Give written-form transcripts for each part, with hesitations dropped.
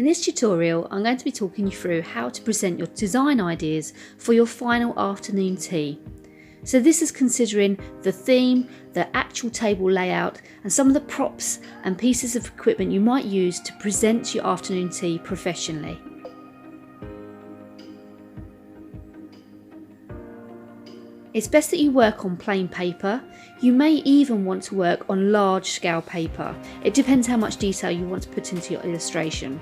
this tutorial, I'm going to be talking you through how to present your design ideas for your final afternoon tea. So this is considering the theme, the actual table layout, and some of the props and pieces of equipment you might use to present your afternoon tea professionally. It's best that you work on plain paper. You may even want to work on large scale paper. It depends how much detail you want to put into your illustration.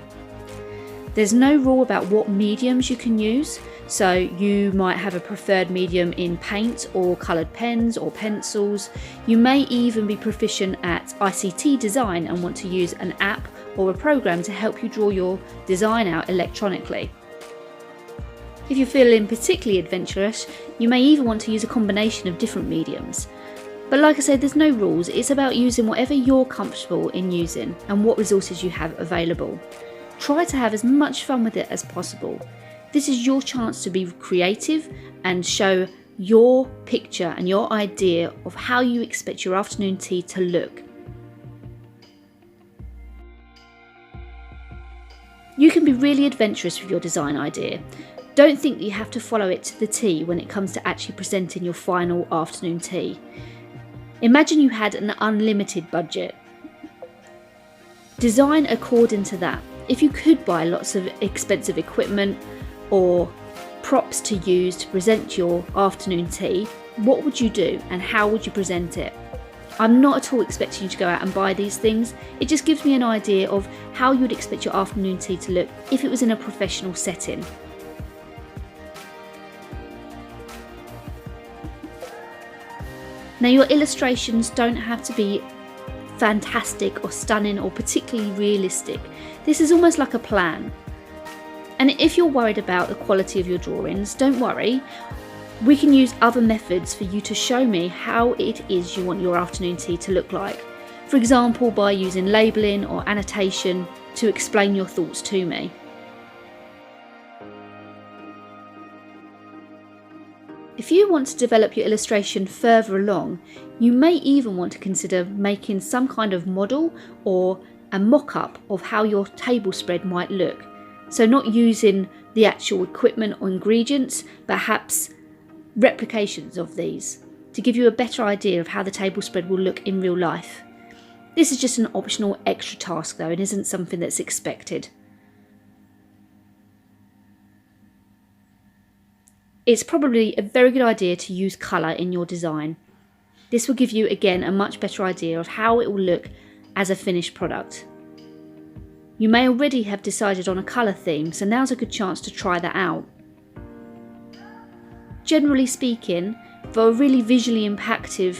There's no rule about what mediums you can use, so you might have a preferred medium in paint or coloured pens or pencils. You may even be proficient at ICT design and want to use an app or a program to help you draw your design out electronically. If you're feeling particularly adventurous, you may even want to use a combination of different mediums. But like I said, there's no rules. It's about using whatever you're comfortable in using and what resources you have available. Try to have as much fun with it as possible. This is your chance to be creative and show your picture and your idea of how you expect your afternoon tea to look. You can be really adventurous with your design idea. Don't think that you have to follow it to the T when it comes to actually presenting your final afternoon tea. Imagine you had an unlimited budget. Design according to that. If you could buy lots of expensive equipment or props to use to present your afternoon tea, what would you do and how would you present it? I'm not at all expecting you to go out and buy these things. It just gives me an idea of how you would expect your afternoon tea to look if it was in a professional setting. Now, your illustrations don't have to be fantastic or stunning or particularly realistic. This is almost like a plan. And if you're worried about the quality of your drawings, don't worry. We can use other methods for you to show me how it is you want your afternoon tea to look like. For example, by using labelling or annotation to explain your thoughts to me. If you want to develop your illustration further along, you may even want to consider making some kind of model or a mock-up of how your table spread might look. So not using the actual equipment or ingredients, perhaps replications of these, to give you a better idea of how the table spread will look in real life. This is just an optional extra task though, and isn't something that's expected. It's probably a very good idea to use colour in your design. This will give you again a much better idea of how it will look as a finished product. You may already have decided on a colour theme, so now's a good chance to try that out. Generally speaking, for a really visually impactful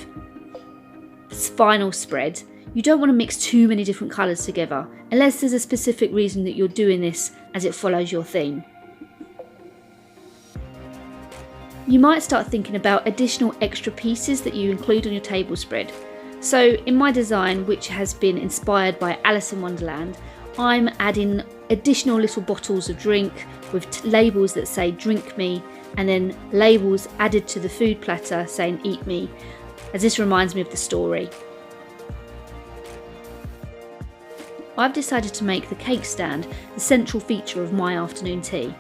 final spread, you don't want to mix too many different colours together, unless there's a specific reason that you're doing this as it follows your theme. You might start thinking about additional extra pieces that you include on your table spread. So in my design, which has been inspired by Alice in Wonderland, I'm adding additional little bottles of drink with labels that say drink me, and then labels added to the food platter saying eat me, as this reminds me of the story. I've decided to make the cake stand the central feature of my afternoon tea.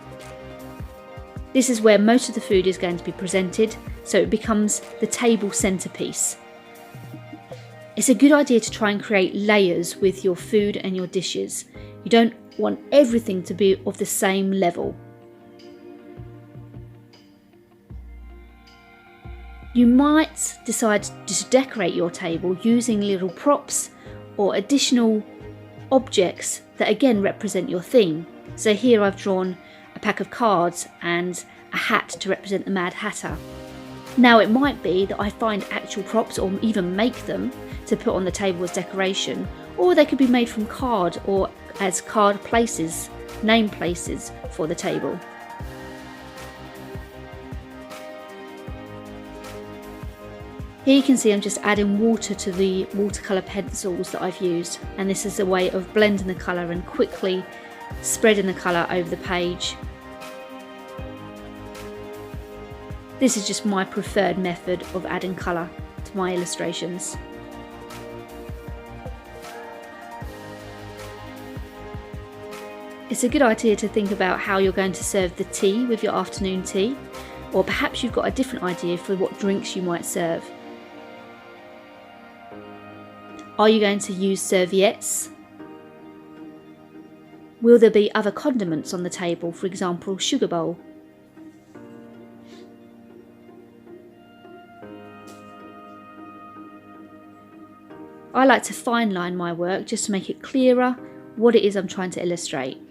This is where most of the food is going to be presented, so it becomes the table centerpiece. It's a good idea to try and create layers with your food and your dishes. You don't want everything to be of the same level. You might decide to decorate your table using little props or additional objects that again represent your theme. So here I've drawn a pack of cards and a hat to represent the Mad Hatter. Now it might be that I find actual props or even make them to put on the table as decoration, or they could be made from card or as card places, name places for the table. Here you can see I'm just adding water to the watercolour pencils that I've used, and this is a way of blending the colour and quickly spreading the colour over the page. This is just my preferred method of adding colour to my illustrations. It's a good idea to think about how you're going to serve the tea with your afternoon tea, or perhaps you've got a different idea for what drinks you might serve. Are you going to use serviettes? Will there be other condiments on the table, for example, sugar bowl? I like to fine line my work just to make it clearer what it is I'm trying to illustrate.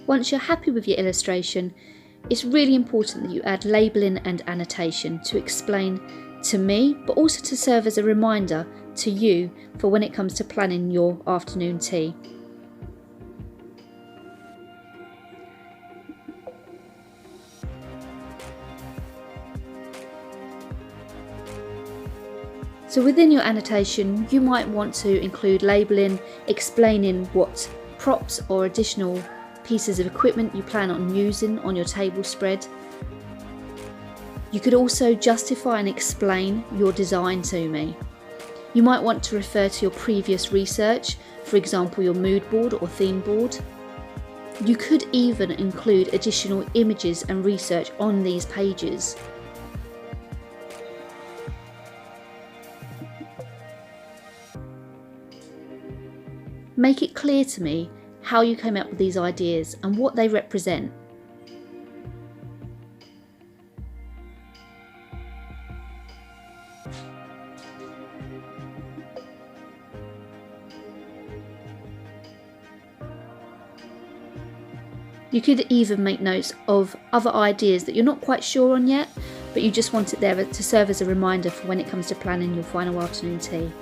Once you're happy with your illustration, it's really important that you add labelling and annotation to explain to me, but also to serve as a reminder to you for when it comes to planning your afternoon tea. So within your annotation, you might want to include labelling explaining what props or additional pieces of equipment you plan on using on your table spread. You could also justify and explain your design to me. You might want to refer to your previous research, for example your mood board or theme board. You could even include additional images and research on these pages. Make it clear to me how you came up with these ideas and what they represent. You could even make notes of other ideas that you're not quite sure on yet, but you just want it there to serve as a reminder for when it comes to planning your final afternoon tea.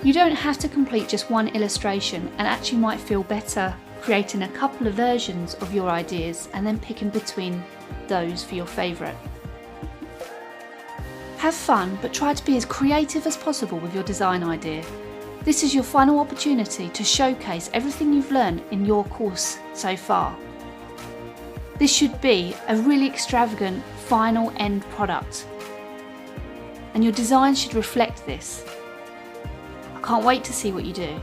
You don't have to complete just one illustration, and actually might feel better creating a couple of versions of your ideas and then picking between those for your favourite. Have fun, but try to be as creative as possible with your design idea. This is your final opportunity to showcase everything you've learned in your course so far. This should be a really extravagant final end product, and your design should reflect this. I can't wait to see what you do.